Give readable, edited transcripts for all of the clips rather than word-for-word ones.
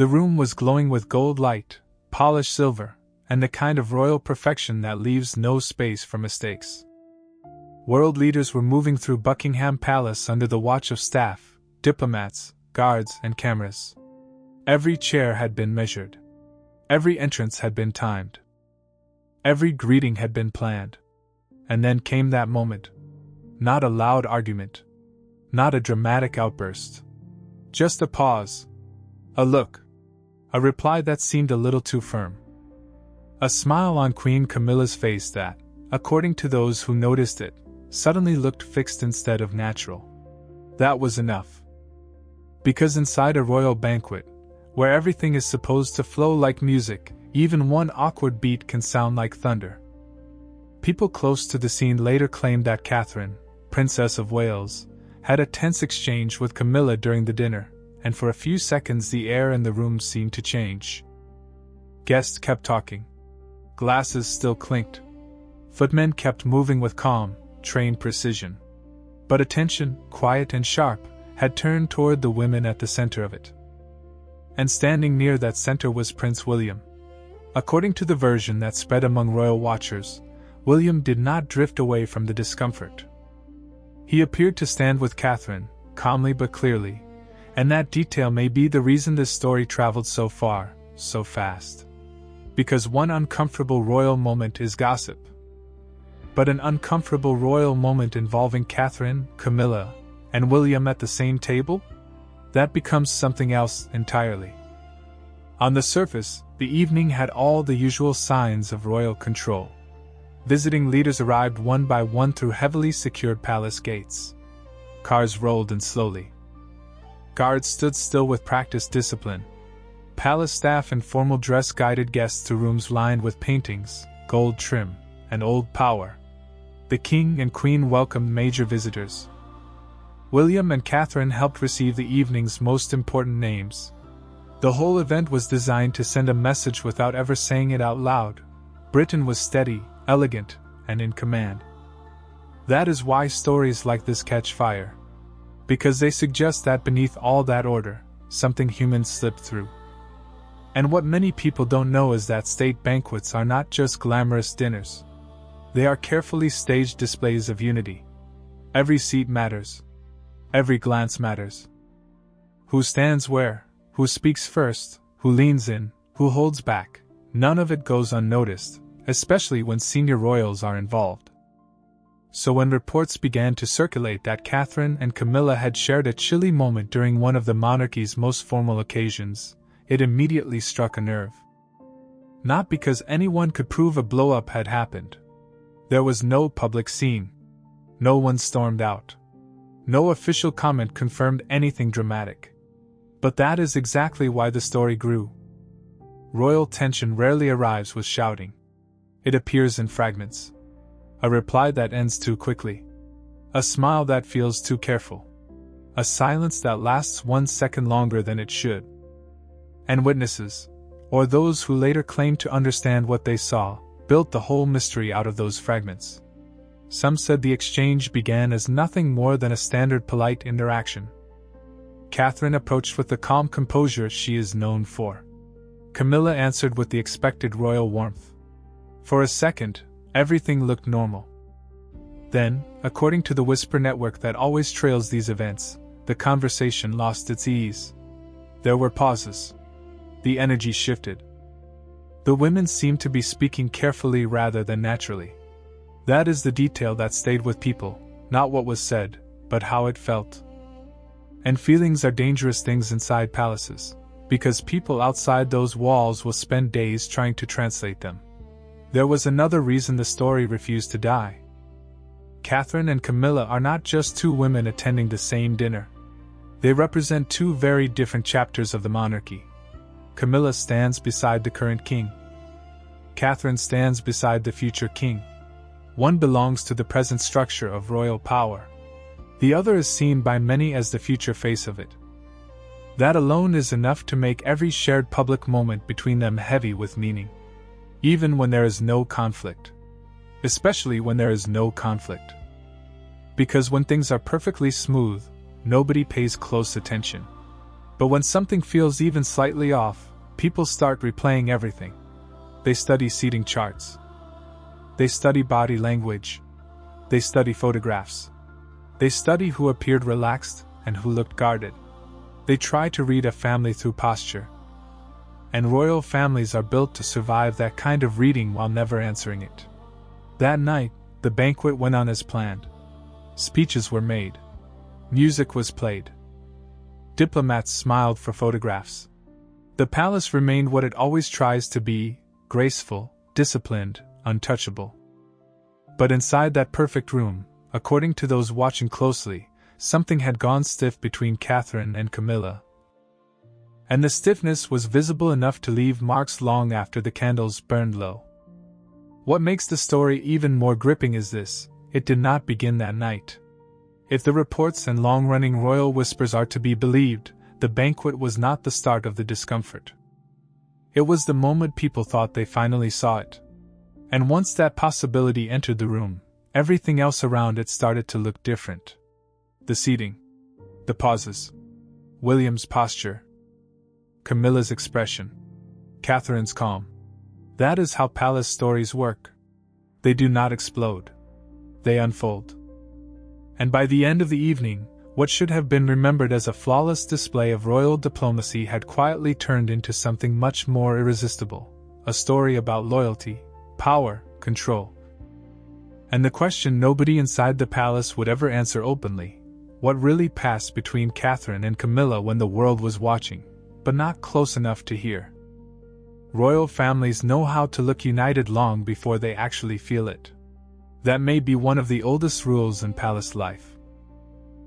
The room was glowing with gold light, polished silver, and the kind of royal perfection that leaves no space for mistakes. World leaders were moving through Buckingham Palace under the watch of staff, diplomats, guards, and cameras. Every chair had been measured. Every entrance had been timed. Every greeting had been planned. And then came that moment. Not a loud argument. Not a dramatic outburst. Just a pause. A look. A reply that seemed a little too firm. A smile on Queen Camilla's face that, according to those who noticed it, suddenly looked fixed instead of natural. That was enough. Because inside a royal banquet, where everything is supposed to flow like music, even one awkward beat can sound like thunder. People close to the scene later claimed that Catherine, Princess of Wales, had a tense exchange with Camilla during the dinner, and for a few seconds the air in the room seemed to change. Guests kept talking. Glasses still clinked. Footmen kept moving with calm, trained precision. But attention, quiet and sharp, had turned toward the women at the center of it. And standing near that center was Prince William. According to the version that spread among royal watchers, William did not drift away from the discomfort. He appeared to stand with Catherine, calmly but clearly, and that detail may be the reason this story traveled so far, so fast. Because one uncomfortable royal moment is gossip. But an uncomfortable royal moment involving Catherine, Camilla, and William at the same table? That becomes something else entirely. On the surface, the evening had all the usual signs of royal control. Visiting leaders arrived one by one through heavily secured palace gates. Cars rolled in slowly. Guards stood still with practiced discipline. Palace staff in formal dress guided guests to rooms lined with paintings, gold trim, and old power. The king and queen welcomed major visitors. William and Catherine helped receive the evening's most important names. The whole event was designed to send a message without ever saying it out loud. Britain was steady, elegant, and in command. That is why stories like this catch fire. Because they suggest that beneath all that order, something human slipped through. And what many people don't know is that state banquets are not just glamorous dinners. They are carefully staged displays of unity. Every seat matters. Every glance matters. Who stands where, who speaks first, who leans in, who holds back, none of it goes unnoticed, especially when senior royals are involved. So when reports began to circulate that Catherine and Camilla had shared a chilly moment during one of the monarchy's most formal occasions, it immediately struck a nerve. Not because anyone could prove a blow-up had happened. There was no public scene. No one stormed out. No official comment confirmed anything dramatic. But that is exactly why the story grew. Royal tension rarely arrives with shouting. It appears in fragments. A reply that ends too quickly. A smile that feels too careful. A silence that lasts 1 second longer than it should. And witnesses, or those who later claimed to understand what they saw, built the whole mystery out of those fragments. Some said the exchange began as nothing more than a standard polite interaction. Catherine approached with the calm composure she is known for. Camilla answered with the expected royal warmth. For a second, everything looked normal. Then, according to the whisper network that always trails these events, the conversation lost its ease. There were pauses. The energy shifted. The women seemed to be speaking carefully rather than naturally. That is the detail that stayed with people, not what was said, but how it felt. And feelings are dangerous things inside palaces, because people outside those walls will spend days trying to translate them. There was another reason the story refused to die. Catherine and Camilla are not just two women attending the same dinner. They represent two very different chapters of the monarchy. Camilla stands beside the current king. Catherine stands beside the future king. One belongs to the present structure of royal power. The other is seen by many as the future face of it. That alone is enough to make every shared public moment between them heavy with meaning. Even when there is no conflict. Especially when there is no conflict. Because when things are perfectly smooth, nobody pays close attention. But when something feels even slightly off, people start replaying everything. They study seating charts. They study body language. They study photographs. They study who appeared relaxed and who looked guarded. They try to read a family through posture. And royal families are built to survive that kind of reading while never answering it. That night, the banquet went on as planned. Speeches were made. Music was played. Diplomats smiled for photographs. The palace remained what it always tries to be: graceful, disciplined, untouchable. But inside that perfect room, according to those watching closely, something had gone stiff between Catherine and Camilla. And the stiffness was visible enough to leave marks long after the candles burned low. What makes the story even more gripping is this: it did not begin that night. If the reports and long-running royal whispers are to be believed, the banquet was not the start of the discomfort. It was the moment people thought they finally saw it. And once that possibility entered the room, everything else around it started to look different. The seating. The pauses. William's posture. Camilla's expression. Catherine's calm. That is how palace stories work. They do not explode. They unfold. And by the end of the evening, what should have been remembered as a flawless display of royal diplomacy had quietly turned into something much more irresistible: a story about loyalty, power, control. And the question nobody inside the palace would ever answer openly: what really passed between Catherine and Camilla when the world was watching, but not close enough to hear? Royal families know how to look united long before they actually feel it. That may be one of the oldest rules in palace life.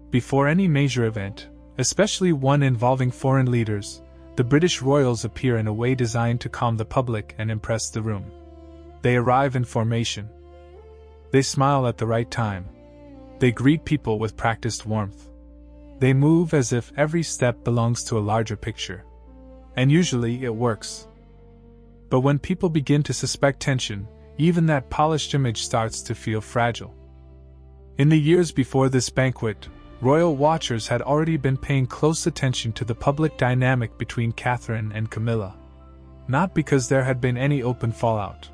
Before any major event, especially one involving foreign leaders, the British royals appear in a way designed to calm the public and impress the room. They arrive in formation. They smile at the right time. They greet people with practiced warmth. They move as if every step belongs to a larger picture. And usually it works. But when people begin to suspect tension, even that polished image starts to feel fragile. In the years before this banquet, royal watchers had already been paying close attention to the public dynamic between Catherine and Camilla. Not because there had been any open fallout.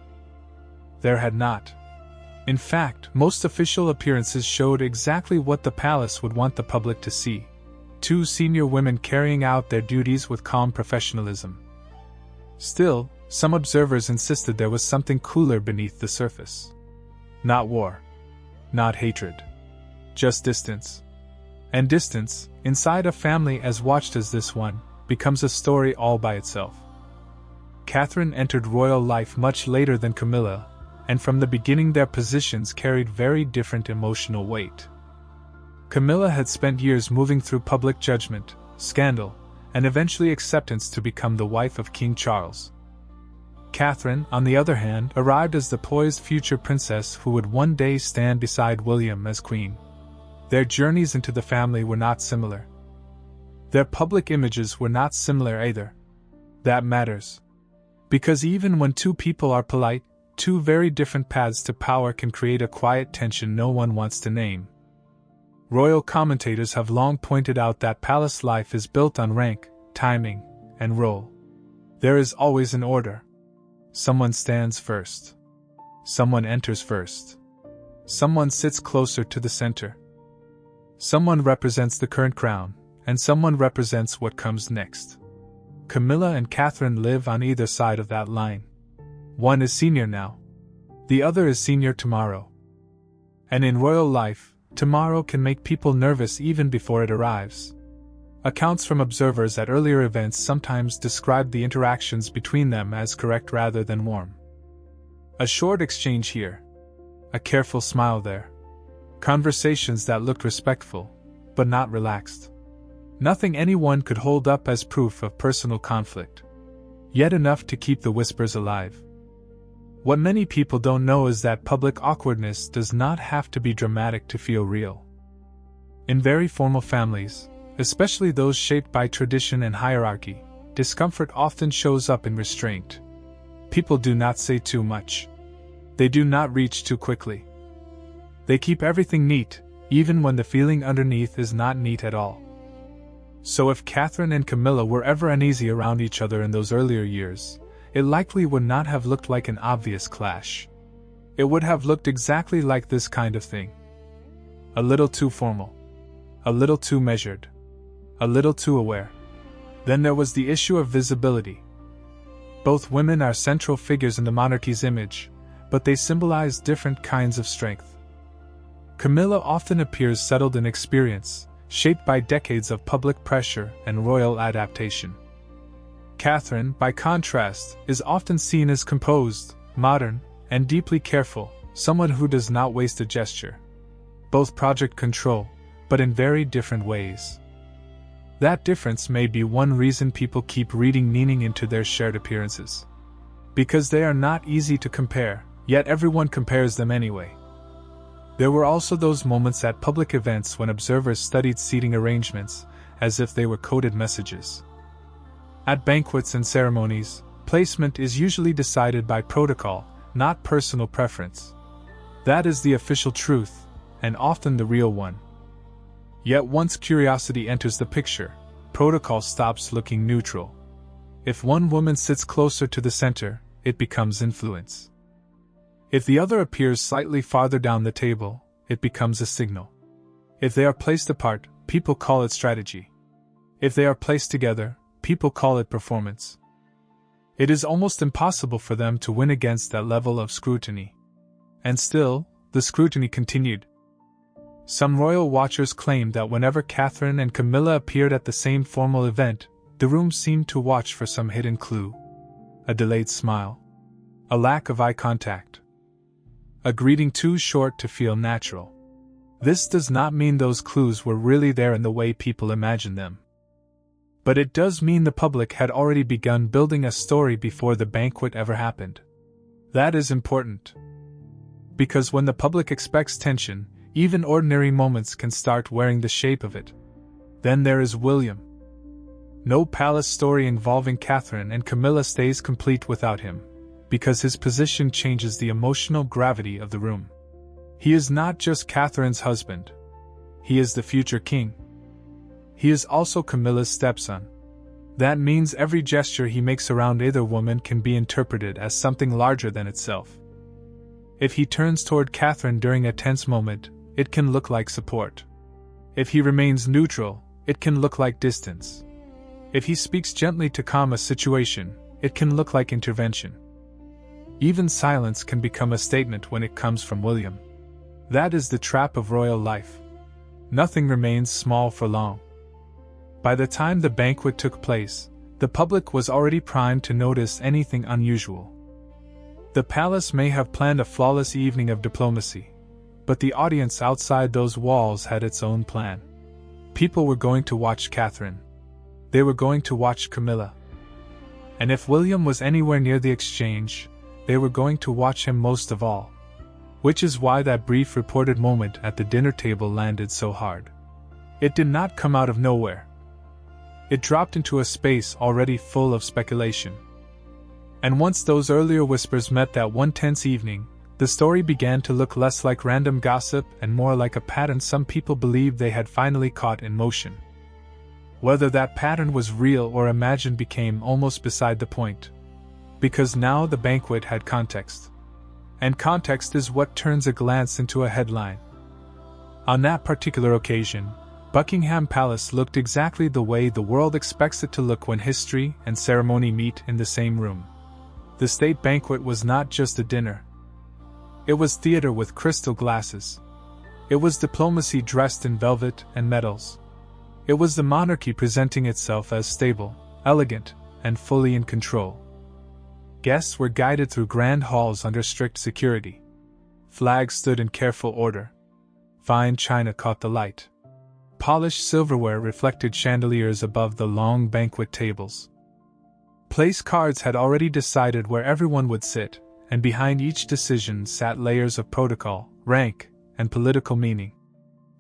There had not. In fact, most official appearances showed exactly what the palace would want the public to see: two senior women carrying out their duties with calm professionalism. Still, some observers insisted there was something cooler beneath the surface. Not war. Not hatred. Just distance. And distance, inside a family as watched as this one, becomes a story all by itself. Catherine entered royal life much later than Camilla, and from the beginning their positions carried very different emotional weight. Camilla had spent years moving through public judgment, scandal, and eventually acceptance to become the wife of King Charles. Catherine, on the other hand, arrived as the poised future princess who would one day stand beside William as queen. Their journeys into the family were not similar. Their public images were not similar either. That matters. Because even when two people are polite, two very different paths to power can create a quiet tension no one wants to name. Royal commentators have long pointed out that palace life is built on rank, timing, and role. There is always an order. Someone stands first. Someone enters first. Someone sits closer to the center. Someone represents the current crown, and someone represents what comes next. Camilla and Catherine live on either side of that line. One is senior now. The other is senior tomorrow. And in royal life, tomorrow can make people nervous even before it arrives. Accounts from observers at earlier events sometimes described the interactions between them as correct rather than warm. A short exchange here. A careful smile there. Conversations that looked respectful, but not relaxed. Nothing anyone could hold up as proof of personal conflict. Yet enough to keep the whispers alive. What many people don't know is that public awkwardness does not have to be dramatic to feel real. In very formal families, especially those shaped by tradition and hierarchy, discomfort often shows up in restraint. People do not say too much. They do not reach too quickly. They keep everything neat, even when the feeling underneath is not neat at all. So if Catherine and Camilla were ever uneasy around each other in those earlier years, it likely would not have looked like an obvious clash. It would have looked exactly like this kind of thing. A little too formal. A little too measured. A little too aware. Then there was the issue of visibility. Both women are central figures in the monarchy's image, but they symbolize different kinds of strength. Camilla often appears settled in experience, shaped by decades of public pressure and royal adaptation. Catherine, by contrast, is often seen as composed, modern, and deeply careful, someone who does not waste a gesture. Both project control, but in very different ways. That difference may be one reason people keep reading meaning into their shared appearances. Because they are not easy to compare, yet everyone compares them anyway. There were also those moments at public events when observers studied seating arrangements, as if they were coded messages. At banquets and ceremonies, placement is usually decided by protocol, not personal preference. That is the official truth, and often the real one. Yet once curiosity enters the picture, protocol stops looking neutral. If one woman sits closer to the center, it becomes influence. If the other appears slightly farther down the table, it becomes a signal. If they are placed apart, people call it strategy. If they are placed together, people call it performance. It is almost impossible for them to win against that level of scrutiny. And still, the scrutiny continued. Some royal watchers claimed that whenever Catherine and Camilla appeared at the same formal event, the room seemed to watch for some hidden clue. A delayed smile. A lack of eye contact. A greeting too short to feel natural. This does not mean those clues were really there in the way people imagine them. But it does mean the public had already begun building a story before the banquet ever happened. That is important. Because when the public expects tension, even ordinary moments can start wearing the shape of it. Then there is William. No palace story involving Catherine and Camilla stays complete without him, because his position changes the emotional gravity of the room. He is not just Catherine's husband. He is the future king. He is also Camilla's stepson. That means every gesture he makes around either woman can be interpreted as something larger than itself. If he turns toward Catherine during a tense moment, it can look like support. If he remains neutral, it can look like distance. If he speaks gently to calm a situation, it can look like intervention. Even silence can become a statement when it comes from William. That is the trap of royal life. Nothing remains small for long. By the time the banquet took place, the public was already primed to notice anything unusual. The palace may have planned a flawless evening of diplomacy, but the audience outside those walls had its own plan. People were going to watch Catherine. They were going to watch Camilla. And if William was anywhere near the exchange, they were going to watch him most of all. Which is why that brief reported moment at the dinner table landed so hard. It did not come out of nowhere. It dropped into a space already full of speculation. And once those earlier whispers met that one tense evening, the story began to look less like random gossip and more like a pattern some people believed they had finally caught in motion. Whether that pattern was real or imagined became almost beside the point. Because now the banquet had context. And context is what turns a glance into a headline. On that particular occasion, Buckingham Palace looked exactly the way the world expects it to look when history and ceremony meet in the same room. The state banquet was not just a dinner. It was theater with crystal glasses. It was diplomacy dressed in velvet and metals. It was the monarchy presenting itself as stable, elegant, and fully in control. Guests were guided through grand halls under strict security. Flags stood in careful order. Fine china caught the light. Polished silverware reflected chandeliers above the long banquet tables. Place cards had already decided where everyone would sit, and behind each decision sat layers of protocol, rank, and political meaning.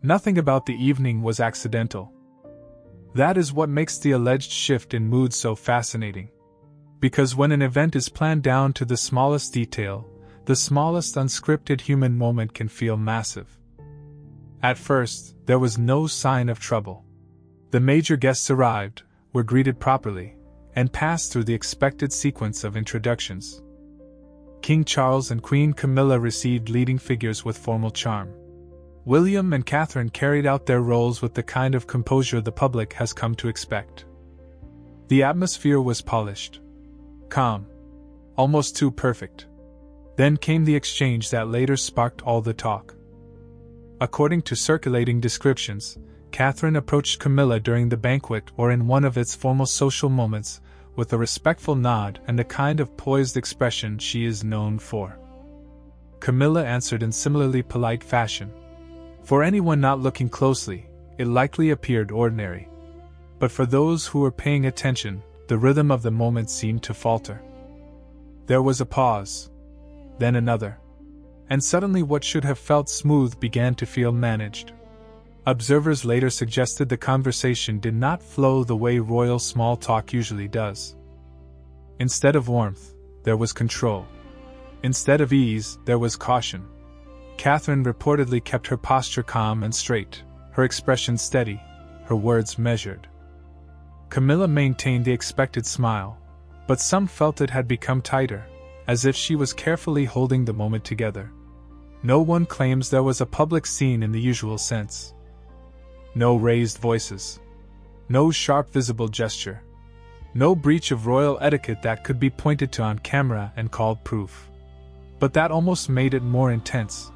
Nothing about the evening was accidental. That is what makes the alleged shift in mood so fascinating. Because when an event is planned down to the smallest detail, the smallest unscripted human moment can feel massive. At first, there was no sign of trouble. The major guests arrived, were greeted properly, and passed through the expected sequence of introductions. King Charles and Queen Camilla received leading figures with formal charm. William and Catherine carried out their roles with the kind of composure the public has come to expect. The atmosphere was polished, calm, almost too perfect. Then came the exchange that later sparked all the talk. According to circulating descriptions, Catherine approached Camilla during the banquet or in one of its formal social moments, with a respectful nod and the kind of poised expression she is known for. Camilla answered in similarly polite fashion. For anyone not looking closely, it likely appeared ordinary. But for those who were paying attention, the rhythm of the moment seemed to falter. There was a pause, then another, and suddenly what should have felt smooth began to feel managed. Observers later suggested the conversation did not flow the way royal small talk usually does. Instead of warmth, there was control. Instead of ease, there was caution. Catherine reportedly kept her posture calm and straight, her expression steady, her words measured. Camilla maintained the expected smile, but some felt it had become tighter, as if she was carefully holding the moment together. No one claims there was a public scene in the usual sense. No raised voices. No sharp visible gesture. No breach of royal etiquette that could be pointed to on camera and called proof. But that almost made it more intense.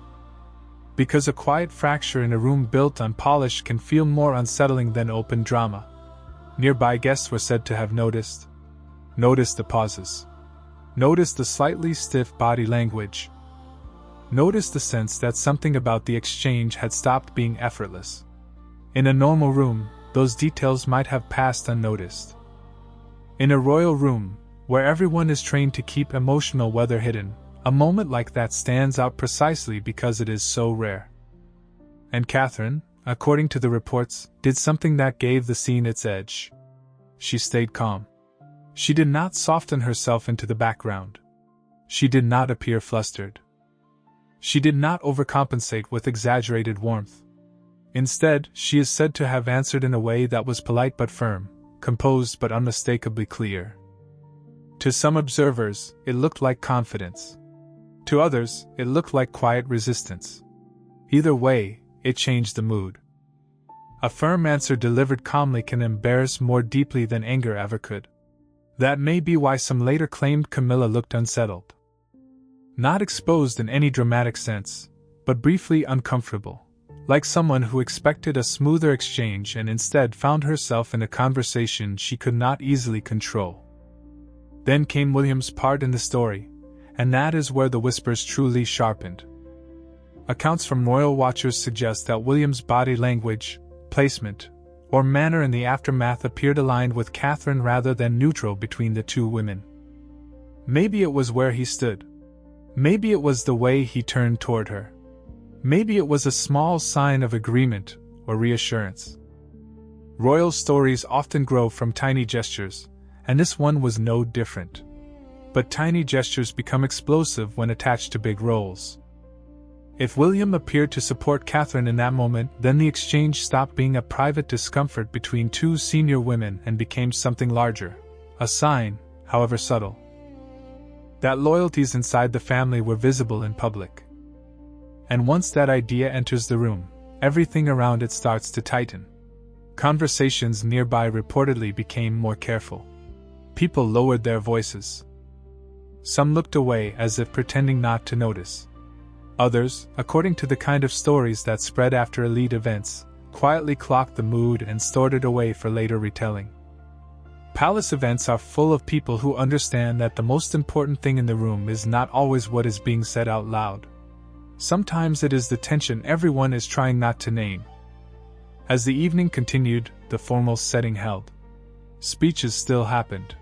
Because a quiet fracture in a room built on polish can feel more unsettling than open drama. Nearby guests were said to have noticed the pauses. Noticed the slightly stiff body language. Noticed the sense that something about the exchange had stopped being effortless. In a normal room, those details might have passed unnoticed. In a royal room, where everyone is trained to keep emotional weather hidden, a moment like that stands out precisely because it is so rare. And Catherine, according to the reports, did something that gave the scene its edge. She stayed calm. She did not soften herself into the background. She did not appear flustered. She did not overcompensate with exaggerated warmth. Instead, she is said to have answered in a way that was polite but firm, composed but unmistakably clear. To some observers, it looked like confidence. To others, it looked like quiet resistance. Either way, it changed the mood. A firm answer delivered calmly can embarrass more deeply than anger ever could. That may be why some later claimed Camilla looked unsettled. Not exposed in any dramatic sense, but briefly uncomfortable, like someone who expected a smoother exchange and instead found herself in a conversation she could not easily control. Then came William's part in the story, and that is where the whispers truly sharpened. Accounts from royal watchers suggest that William's body language, placement, or manner in the aftermath appeared aligned with Catherine rather than neutral between the two women. Maybe it was where he stood. Maybe it was the way he turned toward her. Maybe it was a small sign of agreement or reassurance. Royal stories often grow from tiny gestures, and this one was no different. But tiny gestures become explosive when attached to big roles. If William appeared to support Catherine in that moment, then the exchange stopped being a private discomfort between two senior women and became something larger, a sign, however subtle, that loyalties inside the family were visible in public. And once that idea enters the room, everything around it starts to tighten. Conversations nearby reportedly became more careful. People lowered their voices. Some looked away as if pretending not to notice. Others, according to the kind of stories that spread after elite events, quietly clocked the mood and stored it away for later retelling. Palace events are full of people who understand that the most important thing in the room is not always what is being said out loud. Sometimes it is the tension everyone is trying not to name. As the evening continued, the formal setting held. Speeches still happened.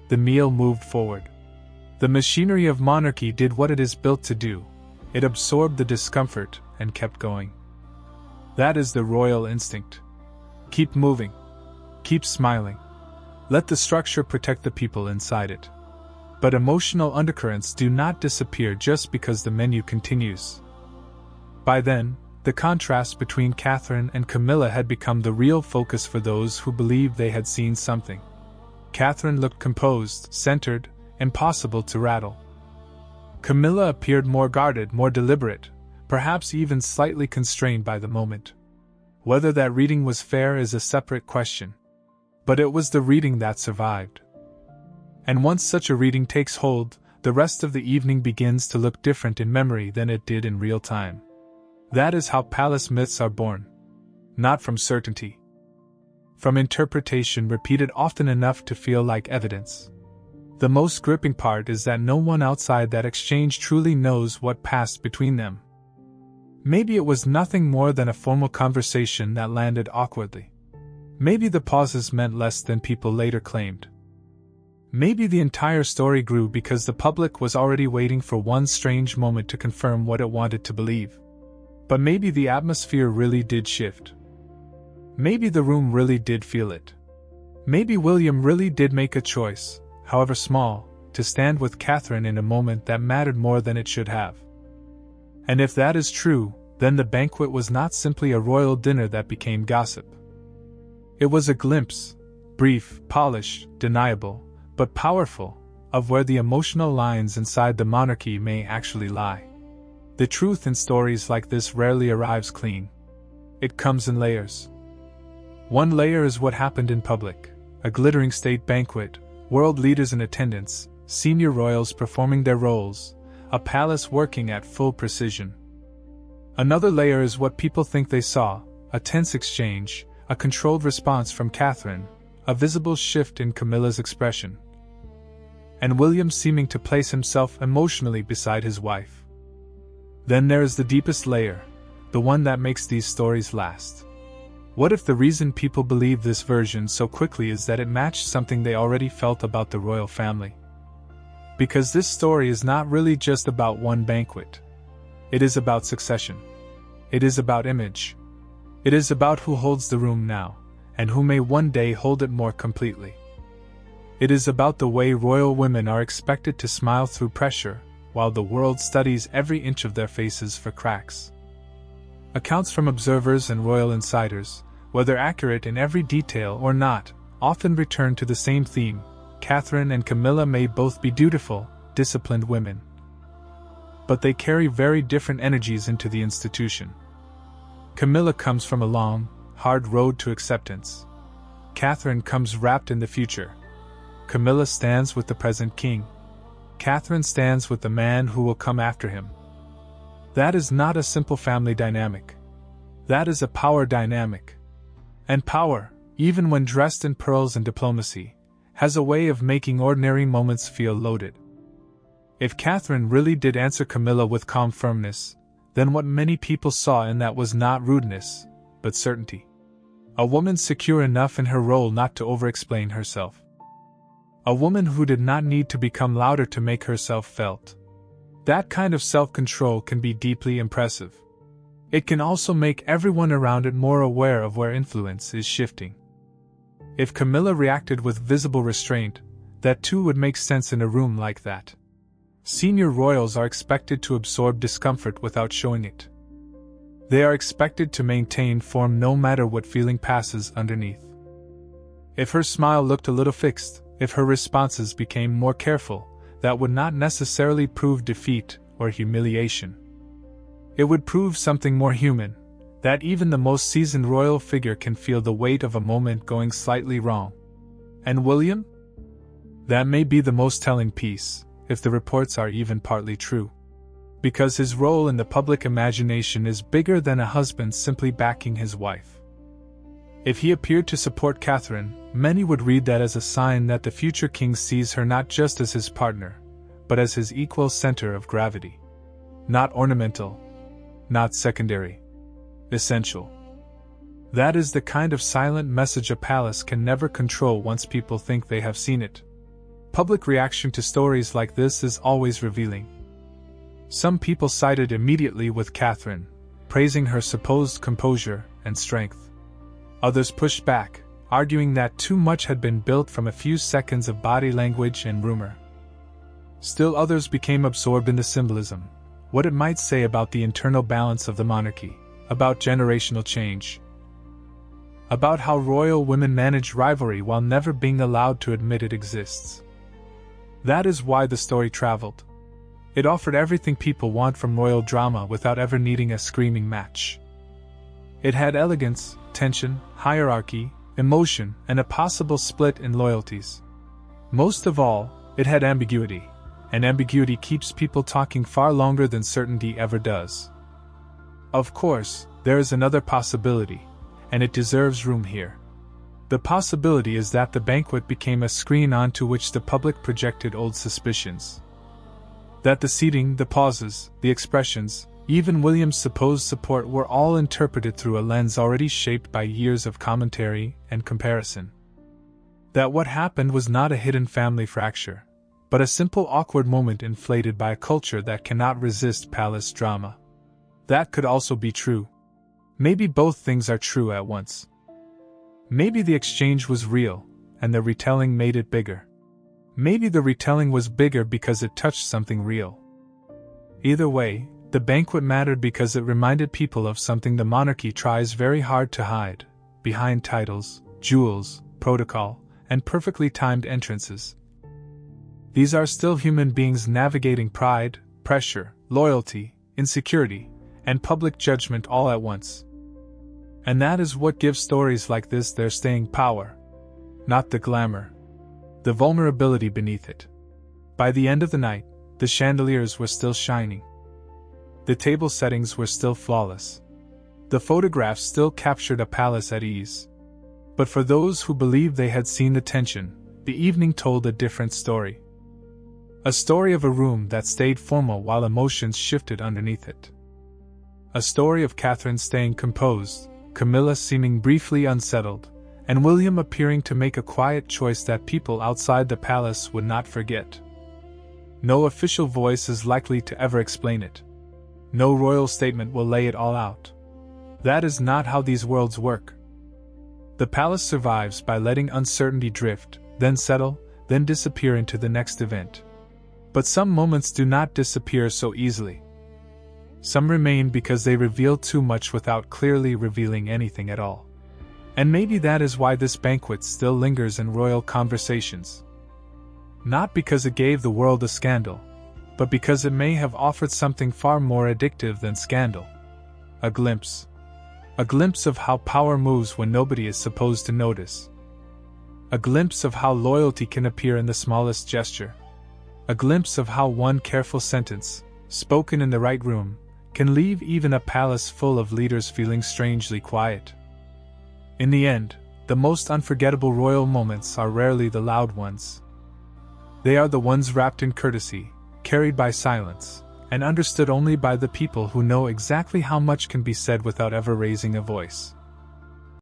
The meal moved forward. The machinery of monarchy did what it is built to do. It absorbed the discomfort and kept going. That is the royal instinct. Keep moving. Keep smiling. Let the structure protect the people inside it. But emotional undercurrents do not disappear just because the menu continues. By then, The contrast between Catherine and Camilla had become the real focus for those who believed they had seen something. Catherine looked composed, centered, impossible to rattle. Camilla appeared more guarded, more deliberate, perhaps even slightly constrained by the moment. Whether that reading was fair is a separate question. But it was the reading that survived. And once such a reading takes hold, the rest of the evening begins to look different in memory than it did in real time. That is how palace myths are born. Not from certainty. From interpretation repeated often enough to feel like evidence. The most gripping part is that no one outside that exchange truly knows what passed between them. Maybe it was nothing more than a formal conversation that landed awkwardly. Maybe the pauses meant less than people later claimed. Maybe the entire story grew because the public was already waiting for one strange moment to confirm what it wanted to believe. But maybe the atmosphere really did shift. Maybe the room really did feel it. Maybe William really did make a choice, however small, to stand with Catherine in a moment that mattered more than it should have. And if that is true, then the banquet was not simply a royal dinner that became gossip. It was a glimpse, brief, polished, deniable, but powerful, of where the emotional lines inside the monarchy may actually lie. The truth in stories like this rarely arrives clean. It comes in layers. One layer is what happened in public, a glittering state banquet, world leaders in attendance, senior royals performing their roles, a palace working at full precision. Another layer is what people think they saw, a tense exchange, a controlled response from Catherine, a visible shift in Camilla's expression. And William seeming to place himself emotionally beside his wife. Then there is the deepest layer, the one that makes these stories last. What if the reason people believe this version so quickly is that it matched something they already felt about the royal family? Because this story is not really just about one banquet. It is about succession. It is about image. It is about who holds the room now, and who may one day hold it more completely. It is about the way royal women are expected to smile through pressure, while the world studies every inch of their faces for cracks. Accounts from observers and royal insiders, whether accurate in every detail or not, often return to the same theme. Catherine and Camilla may both be dutiful, disciplined women. But they carry very different energies into the institution. Camilla comes from a long, hard road to acceptance. Catherine comes wrapped in the future. Camilla stands with the present king. Catherine stands with the man who will come after him. That is not a simple family dynamic. That is a power dynamic. And power, even when dressed in pearls and diplomacy, has a way of making ordinary moments feel loaded. If Catherine really did answer Camilla with calm firmness, then what many people saw in that was not rudeness, but certainty. A woman secure enough in her role not to over-explain herself. A woman who did not need to become louder to make herself felt. That kind of self-control can be deeply impressive. It can also make everyone around it more aware of where influence is shifting. If Camilla reacted with visible restraint, that too would make sense in a room like that. Senior royals are expected to absorb discomfort without showing it. They are expected to maintain form no matter what feeling passes underneath. If her smile looked a little fixed, if her responses became more careful, that would not necessarily prove defeat or humiliation. It would prove something more human, that even the most seasoned royal figure can feel the weight of a moment going slightly wrong. And William? That may be the most telling piece, if the reports are even partly true. Because his role in the public imagination is bigger than a husband simply backing his wife. If he appeared to support Catherine, many would read that as a sign that the future king sees her not just as his partner, but as his equal center of gravity. Not ornamental, not secondary, essential. That is the kind of silent message a palace can never control once people think they have seen it. Public reaction to stories like this is always revealing. Some people sided immediately with Catherine, praising her supposed composure and strength. Others pushed back, arguing that too much had been built from a few seconds of body language and rumor. Still others became absorbed in the symbolism, what it might say about the internal balance of the monarchy, about generational change, about how royal women manage rivalry while never being allowed to admit it exists. That is why the story traveled. It offered everything people want from royal drama without ever needing a screaming match. It had elegance, tension, hierarchy, emotion, and a possible split in loyalties. Most of all, it had ambiguity, and ambiguity keeps people talking far longer than certainty ever does. Of course, there is another possibility, and it deserves room here. The possibility is that the banquet became a screen onto which the public projected old suspicions. That the seating, the pauses, the expressions, even William's supposed support were all interpreted through a lens already shaped by years of commentary and comparison. That what happened was not a hidden family fracture, but a simple awkward moment inflated by a culture that cannot resist palace drama. That could also be true. Maybe both things are true at once. Maybe the exchange was real, and the retelling made it bigger. Maybe the retelling was bigger because it touched something real. Either way, the banquet mattered because it reminded people of something the monarchy tries very hard to hide, behind titles, jewels, protocol, and perfectly timed entrances. These are still human beings navigating pride, pressure, loyalty, insecurity, and public judgment all at once. And that is what gives stories like this their staying power. Not the glamour. The vulnerability beneath it. By the end of the night, the chandeliers were still shining. The table settings were still flawless. The photographs still captured a palace at ease. But for those who believed they had seen the tension, the evening told a different story. A story of a room that stayed formal while emotions shifted underneath it. A story of Catherine staying composed, Camilla seeming briefly unsettled, and William appearing to make a quiet choice that people outside the palace would not forget. No official voice is likely to ever explain it. No royal statement will lay it all out. That is not how these worlds work. The palace survives by letting uncertainty drift, then settle, then disappear into the next event. But some moments do not disappear so easily. Some remain because they reveal too much without clearly revealing anything at all. And maybe that is why this banquet still lingers in royal conversations. Not because it gave the world a scandal, but because it may have offered something far more addictive than scandal. A glimpse. A glimpse of how power moves when nobody is supposed to notice. A glimpse of how loyalty can appear in the smallest gesture. A glimpse of how one careful sentence, spoken in the right room, can leave even a palace full of leaders feeling strangely quiet. In the end, the most unforgettable royal moments are rarely the loud ones. They are the ones wrapped in courtesy, carried by silence, and understood only by the people who know exactly how much can be said without ever raising a voice.